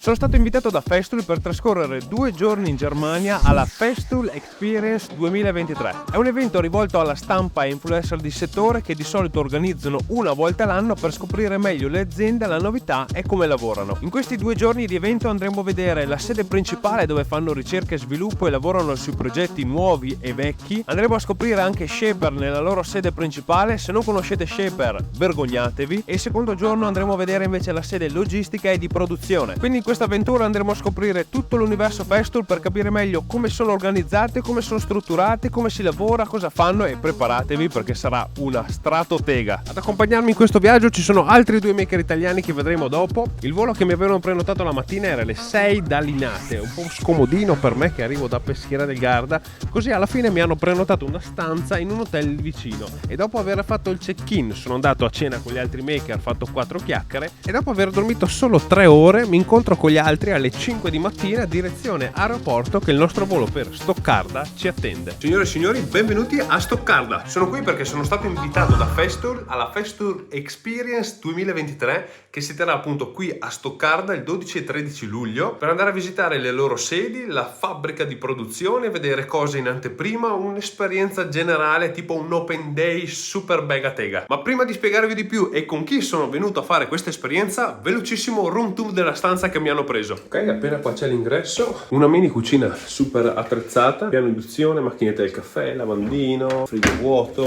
Sono stato invitato da Festool per trascorrere 2 giorni in Germania alla Festool Experience 2023. È un evento rivolto alla stampa e influencer di settore che di solito organizzano una volta l'anno per scoprire meglio le aziende, la novità e come lavorano. In questi 2 giorni di evento andremo a vedere la sede principale dove fanno ricerca e sviluppo e lavorano sui progetti nuovi e vecchi. Andremo a scoprire anche Shaper nella loro sede principale. Se non conoscete Shaper, vergognatevi. E il secondo giorno andremo a vedere invece la sede logistica e di produzione. Quindi in questa avventura andremo a scoprire tutto l'universo Festool per capire meglio come sono organizzate, come sono strutturate, come si lavora, cosa fanno, e preparatevi perché sarà una stratotega. Ad accompagnarmi in questo viaggio ci sono altri 2 maker italiani che vedremo dopo. Il volo che mi avevano prenotato la mattina era alle 6 da Linate, un po' scomodino per me che arrivo da Peschiera del Garda, così alla fine mi hanno prenotato una stanza in un hotel vicino e dopo aver fatto il check-in sono andato a cena con gli altri maker, fatto 4 chiacchiere e dopo aver dormito solo 3 ore mi incontro con gli altri alle 5 di mattina direzione aeroporto che il nostro volo per Stoccarda ci attende. Signore e signori, benvenuti a Stoccarda. Sono qui perché sono stato invitato da Festool alla Festool Experience 2023 che si terrà appunto qui a Stoccarda il 12 e 13 luglio per andare a visitare le loro sedi, la fabbrica di produzione, vedere cose in anteprima, un'esperienza generale tipo un open day super mega tega. Ma prima di spiegarvi di più e con chi sono venuto a fare questa esperienza, velocissimo room tour della stanza che mi hanno preso. Ok, appena qua c'è l'ingresso, una mini cucina super attrezzata, piano induzione, macchinetta del caffè, lavandino, frigo vuoto.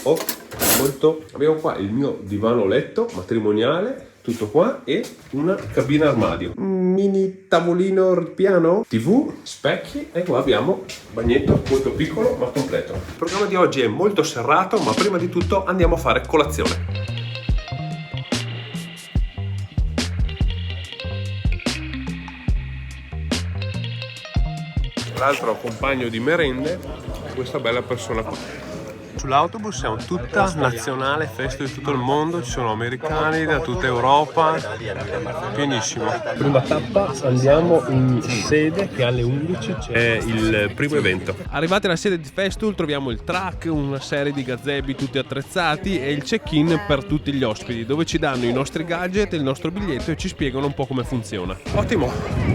Oh, molto. Abbiamo qua il mio divano letto matrimoniale, tutto qua, e una cabina armadio, un mini tavolino piano, TV, specchi, e qua abbiamo bagnetto molto piccolo ma completo. Il programma di oggi è molto serrato, ma prima di tutto andiamo a fare colazione. L'altro compagno di merende è questa bella persona qua. Sull'autobus siamo tutta nazionale, feste di tutto il mondo, ci sono americani da tutta Europa, pienissimo. Prima tappa andiamo in sede che alle 11 c'è il primo evento. Arrivati alla sede di Festool troviamo il truck, una serie di gazebi tutti attrezzati e il check-in per tutti gli ospiti dove ci danno i nostri gadget e il nostro biglietto e ci spiegano un po' come funziona. Ottimo,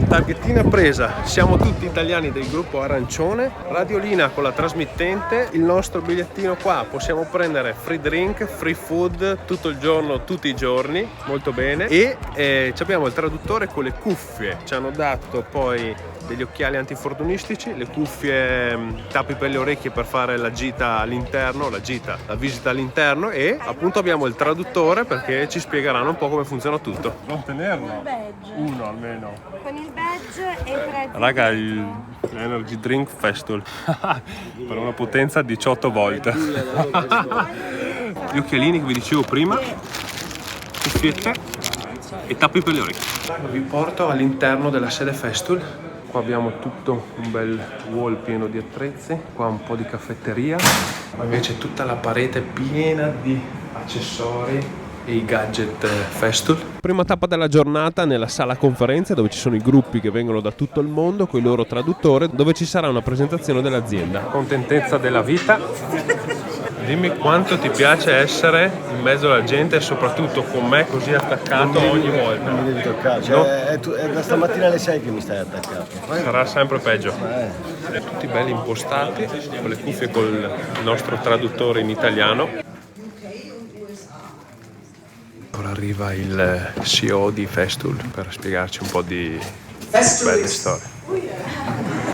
targhettina presa, siamo tutti italiani del gruppo Arancione, radiolina con la trasmittente, il nostro bigliettino qua, possiamo prendere free drink, free food tutto il giorno, tutti i giorni, molto bene, e abbiamo il traduttore con le cuffie, ci hanno dato poi degli occhiali antinfortunistici, le cuffie, tappi per le orecchie per fare la gita all'interno, la visita all'interno, e appunto abbiamo il traduttore perché ci spiegheranno un po' come funziona tutto. Non tenerlo, uno almeno. Con il badge e i prezzi. Raga, l'Energy Drink Festool per una potenza 18 volt. Gli occhialini che vi dicevo prima, cuffiette e tappi per le orecchie. Vi porto all'interno della sede Festool. Qua abbiamo tutto un bel wall pieno di attrezzi, qua un po' di caffetteria, ma invece tutta la parete piena di accessori e i gadget Festool. Prima tappa della giornata nella sala conferenze dove ci sono i gruppi che vengono da tutto il mondo con il loro traduttore, dove ci sarà una presentazione dell'azienda. Contentezza della vita. Dimmi quanto ti piace essere in mezzo alla gente e soprattutto con me così attaccato ogni volta. Non mi devi toccare, cioè, è da stamattina alle 6 che mi stai attaccato. Sarà sempre peggio. Tutti belli impostati, con le cuffie col nostro traduttore in italiano. Ora arriva il CEO di Festool per spiegarci un po' di belle storie.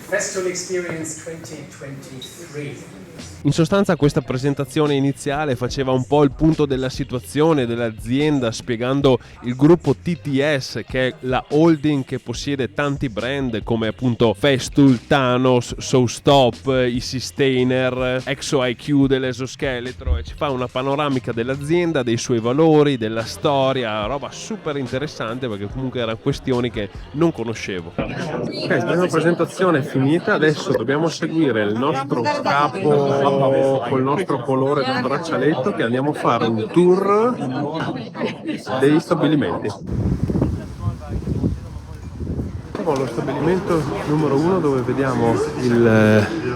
Festool Experience 2023. In sostanza questa presentazione iniziale faceva un po' il punto della situazione dell'azienda, spiegando il gruppo TTS, che è la holding che possiede tanti brand come appunto Festool, Thanos, SoStop, i Sustainer, ExoIQ dell'esoscheletro, e ci fa una panoramica dell'azienda, dei suoi valori, della storia, roba super interessante perché comunque erano questioni che non conoscevo. Ok, la prima presentazione è finita, adesso dobbiamo seguire il nostro capo col nostro colore del braccialetto che andiamo a fare un tour degli stabilimenti. siamo allo stabilimento numero 1 dove vediamo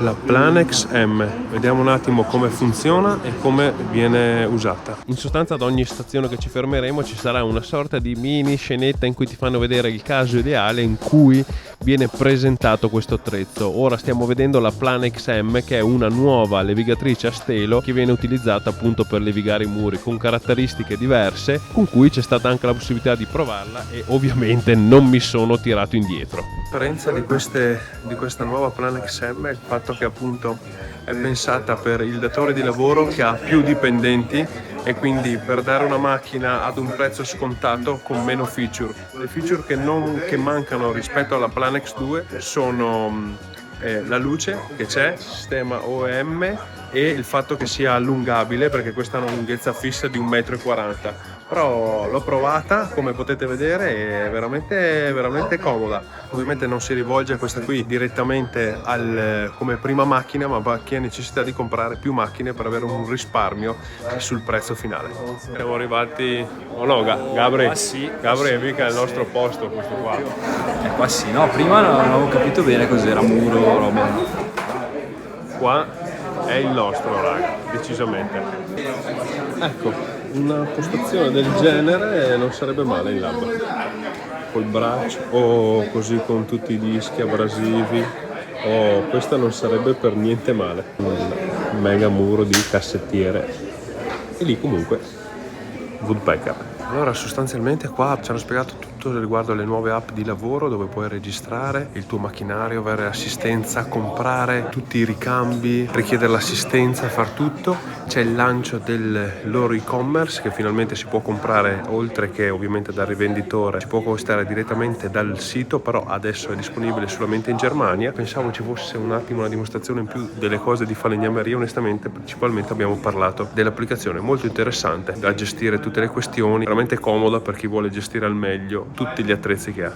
la Planex M. Vediamo un attimo come funziona e come viene usata. In sostanza ad ogni stazione che ci fermeremo ci sarà una sorta di mini scenetta in cui ti fanno vedere il caso ideale in cui viene presentato questo attrezzo. Ora stiamo vedendo la Planex M, che è una nuova levigatrice a stelo che viene utilizzata appunto per levigare i muri, con caratteristiche diverse, con cui c'è stata anche la possibilità di provarla e ovviamente non mi sono tirato indietro. La differenza di questa nuova Planex M è il fatto che appunto è pensata per il datore di lavoro che ha più dipendenti e quindi per dare una macchina ad un prezzo scontato con meno feature. Le feature che mancano rispetto alla Planex 2 sono la luce che c'è, sistema OEM, e il fatto che sia allungabile, perché questa ha una lunghezza fissa di 1,40 m. Però l'ho provata, come potete vedere, è veramente comoda. Ovviamente non si rivolge a questa qui direttamente come prima macchina, ma chi ha necessità di comprare più macchine per avere un risparmio sul prezzo finale. Siamo arrivati, oh no, Gabri, sì, Gabri è mica il nostro posto questo qua. Qua sì, no, prima non avevo capito bene cos'era, muro, roba. Qua è il nostro, raga, decisamente. Ecco, una postazione del genere non sarebbe male in lab, col braccio o così con tutti i dischi abrasivi, questa non sarebbe per niente male. Un mega muro di cassettiere e lì comunque woodpecker. Allora sostanzialmente qua ci hanno spiegato tutto riguardo alle nuove app di lavoro dove puoi registrare il tuo macchinario, avere assistenza, comprare tutti i ricambi, richiedere l'assistenza, far tutto. C'è il lancio del loro e-commerce che finalmente si può comprare, oltre che ovviamente dal rivenditore, si può acquistare direttamente dal sito, però adesso è disponibile solamente in Germania. Pensavo ci fosse un attimo una dimostrazione in più delle cose di falegnameria, onestamente principalmente abbiamo parlato dell'applicazione molto interessante da gestire tutte le questioni, veramente comoda per chi vuole gestire al meglio tutti gli attrezzi che ha.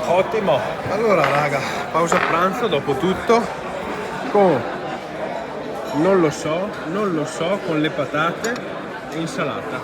Ottimo. Allora raga, pausa pranzo dopo tutto con non lo so con le patate e insalata.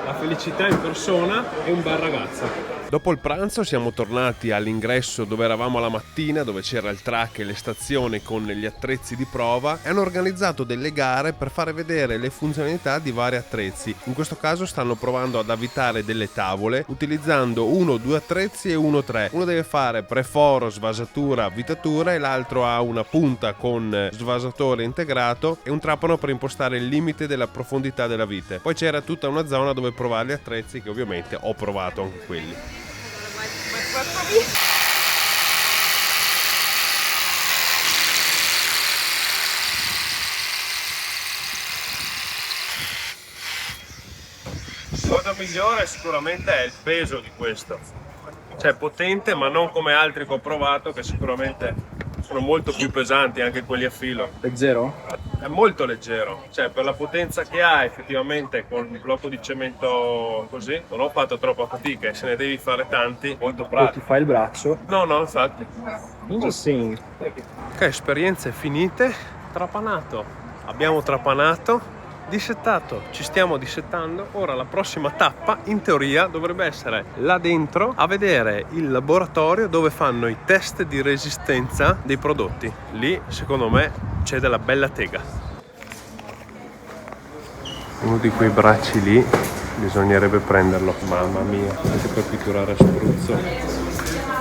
La felicità in persona e un bel ragazzo. Dopo il pranzo siamo tornati all'ingresso dove eravamo la mattina, dove c'era il track e le stazioni con gli attrezzi di prova, e hanno organizzato delle gare per fare vedere le funzionalità di vari attrezzi. In questo caso stanno provando ad avvitare delle tavole utilizzando 1 o 2 attrezzi e 1 o 3. Uno deve fare preforo, svasatura, avvitatura e l'altro ha una punta con svasatore integrato e un trapano per impostare il limite della profondità della vite. Poi c'era tutta una zona dove provare gli attrezzi che ovviamente ho provato anche quelli. La cosa migliore sicuramente è il peso di questo, cioè potente ma non come altri che ho provato che sicuramente sono molto più pesanti, anche quelli a filo. Leggero? È molto leggero, cioè per la potenza che ha effettivamente con un blocco di cemento così non ho fatto troppa fatica, e se ne devi fare tanti molto pratico. Ti fai il braccio? No, infatti. Interesting. Ok, esperienze finite, trapanato. Abbiamo trapanato, dissettato, ci stiamo dissettando. Ora la prossima tappa in teoria dovrebbe essere là dentro a vedere il laboratorio dove fanno i test di resistenza dei prodotti. Lì secondo me c'è della bella tega. Uno di quei bracci lì bisognerebbe prenderlo. Mamma mia, potete poi pitturare a spruzzo.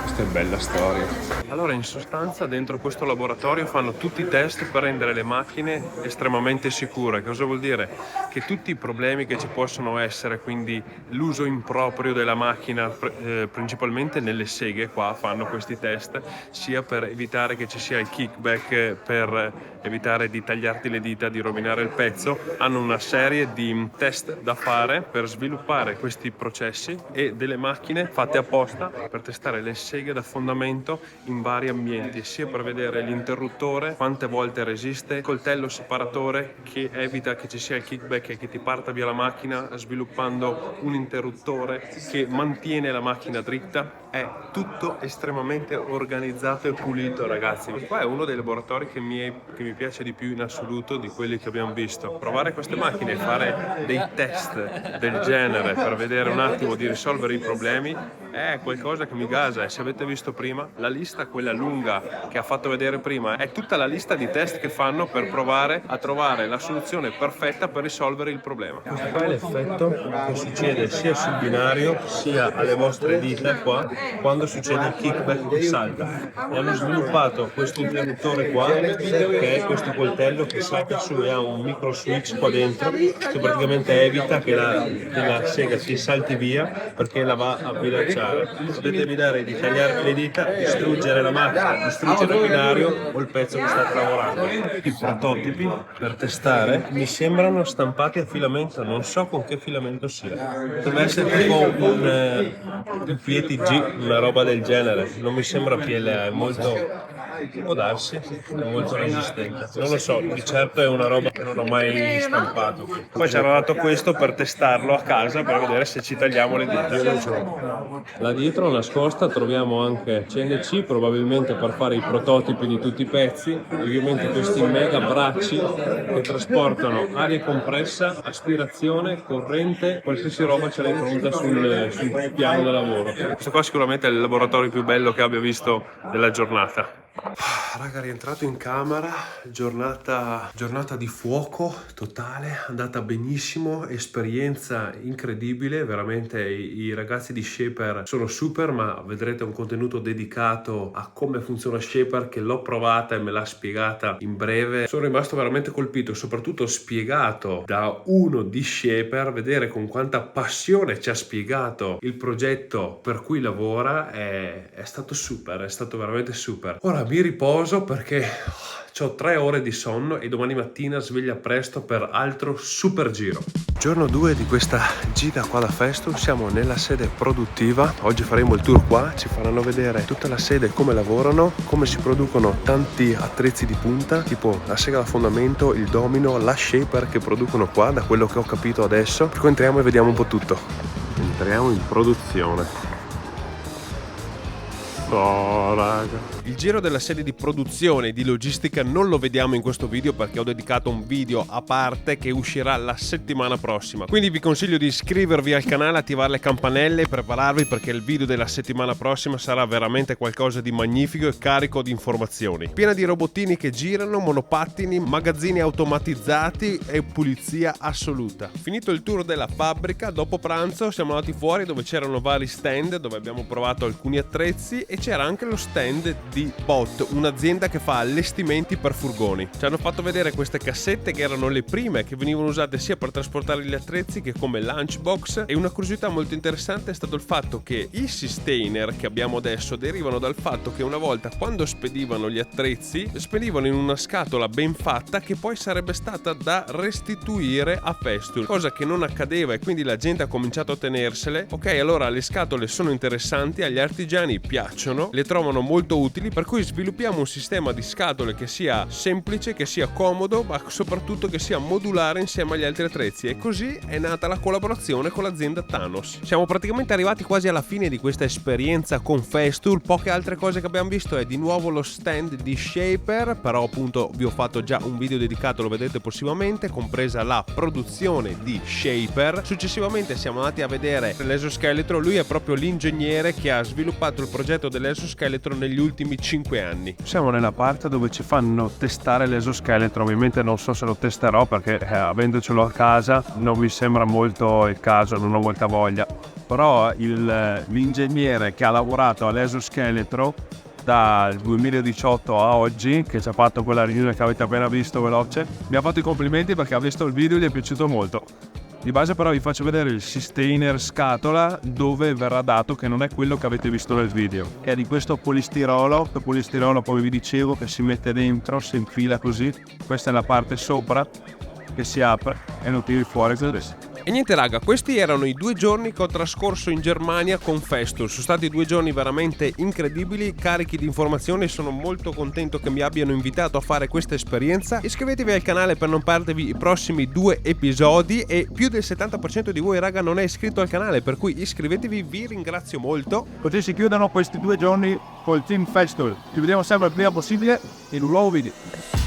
Questa è bella storia. Allora in sostanza dentro questo laboratorio fanno tutti i test per rendere le macchine estremamente sicure. Cosa vuol dire? Che tutti i problemi che ci possono essere, quindi l'uso improprio della macchina, principalmente nelle seghe, qua fanno questi test, sia per evitare che ci sia il kickback, per evitare di tagliarti le dita, di rovinare il pezzo. Hanno una serie di test da fare per sviluppare questi processi e delle macchine fatte apposta per testare le seghe da fondamento in vari ambienti, sia per vedere l'interruttore quante volte resiste, coltello separatore che evita che ci sia il kickback e che ti parta via la macchina, sviluppando un interruttore che mantiene la macchina dritta. È tutto estremamente organizzato e pulito, ragazzi. Qua è uno dei laboratori che mi piace di più in assoluto di quelli che abbiamo visto. Provare queste macchine e fare dei test del genere per vedere un attimo di risolvere i problemi è qualcosa che mi gasa. E se avete visto prima, la lista, quella lunga che ha fatto vedere prima, è tutta la lista di test che fanno per provare a trovare la soluzione perfetta per risolvere il problema. Questo qua è l'effetto che succede sia sul binario sia alle vostre dita qua quando succede il kickback che salta. E hanno sviluppato questo interruttore qua, che è questo coltello che salta su e ha un micro switch qua dentro che praticamente evita che la sega si salti via, perché la va a bilanciare. Potete evitare di tagliarvi le dita, distruggere la macchina, distruggere il binario o il pezzo che state lavorando. I prototipi per testare mi sembrano stampati a filamento, non so con che filamento sia. Deve essere tipo un PETG, una roba del genere. Non mi sembra PLA, è molto... può darsi, è molto resistente. Non lo so, di certo è una roba che non ho mai stampato. Poi ci hanno dato questo per testarlo a casa per vedere se ci tagliamo le dita. Là dietro nascosta troviamo anche CNC, probabilmente per fare i prototipi di tutti i pezzi. Ovviamente questi mega bracci che trasportano aria compressa, aspirazione, corrente, qualsiasi roba ce l'hai pronta sul piano da lavoro. Questo qua sicuramente è il laboratorio più bello che abbia visto della giornata. Raga, rientrato in camera, giornata di fuoco totale, andata benissimo, esperienza incredibile, veramente i ragazzi di Shaper sono super, ma vedrete un contenuto dedicato a come funziona Shaper che l'ho provata e me l'ha spiegata in breve. Sono rimasto veramente colpito, soprattutto spiegato da uno di Shaper, vedere con quanta passione ci ha spiegato il progetto per cui lavora è stato super, è stato veramente super. Ora mi riposo perché ho 3 ore di sonno e domani mattina sveglia presto per altro super giro. Giorno 2 di questa gita qua da Festool, siamo nella sede produttiva. Oggi faremo il tour qua, ci faranno vedere tutta la sede, come lavorano, come si producono tanti attrezzi di punta, tipo la sega da fondamento, il domino, la shaper che producono qua, da quello che ho capito adesso. Per cui entriamo e vediamo un po' tutto. Entriamo in produzione. Oh, raga. Il giro della sede di produzione e di logistica non lo vediamo in questo video perché ho dedicato un video a parte che uscirà la settimana prossima. Quindi vi consiglio di iscrivervi al canale, attivare le campanelle e prepararvi perché il video della settimana prossima sarà veramente qualcosa di magnifico e carico di informazioni. Piena di robottini che girano, monopattini, magazzini automatizzati e pulizia assoluta. Finito il tour della fabbrica, dopo pranzo siamo andati fuori dove c'erano vari stand dove abbiamo provato alcuni attrezzi e c'era anche lo stand di Bot, un'azienda che fa allestimenti per furgoni. Ci hanno fatto vedere queste cassette che erano le prime che venivano usate sia per trasportare gli attrezzi che come lunchbox, e una curiosità molto interessante è stato il fatto che i sustainer che abbiamo adesso derivano dal fatto che una volta quando spedivano gli attrezzi spedivano in una scatola ben fatta che poi sarebbe stata da restituire a Festool, cosa che non accadeva e quindi la gente ha cominciato a tenersele. Ok, allora le scatole sono interessanti, agli artigiani piacciono, le trovano molto utili, per cui sviluppiamo un sistema di scatole che sia semplice, che sia comodo, ma soprattutto che sia modulare insieme agli altri attrezzi, e così è nata la collaborazione con l'azienda Thanos. Siamo praticamente arrivati quasi alla fine di questa esperienza con Festool. Poche altre cose che abbiamo visto è di nuovo lo stand di Shaper, però appunto vi ho fatto già un video dedicato, lo vedete prossimamente, compresa la produzione di Shaper. Successivamente siamo andati a vedere l'esoscheletro, lui è proprio l'ingegnere che ha sviluppato il progetto dell'esoscheletro negli ultimi 5 anni. Siamo nella parte dove ci fanno testare l'esoscheletro. Ovviamente non so se lo testerò perché avendocelo a casa non mi sembra molto il caso, non ho molta voglia. Però l'ingegnere che ha lavorato all'esoscheletro dal 2018 a oggi, che ci ha fatto quella riunione che avete appena visto veloce, mi ha fatto i complimenti perché ha visto il video e gli è piaciuto molto. Di base però vi faccio vedere il sustainer scatola dove verrà dato, che non è quello che avete visto nel video. È di questo polistirolo come vi dicevo, che si mette dentro, si infila così. Questa è la parte sopra che si apre e lo tiri fuori così. E niente raga, questi erano i 2 giorni che ho trascorso in Germania con Festool. Sono stati 2 giorni veramente incredibili, carichi di informazioni. Sono molto contento che mi abbiano invitato a fare questa esperienza. Iscrivetevi al canale per non perdervi i prossimi 2 episodi, e più del 70% di voi raga non è iscritto al canale, per cui iscrivetevi, vi ringrazio molto. Così si chiudono questi 2 giorni col team Festool. Ci vediamo sempre il prima possibile in un nuovo video.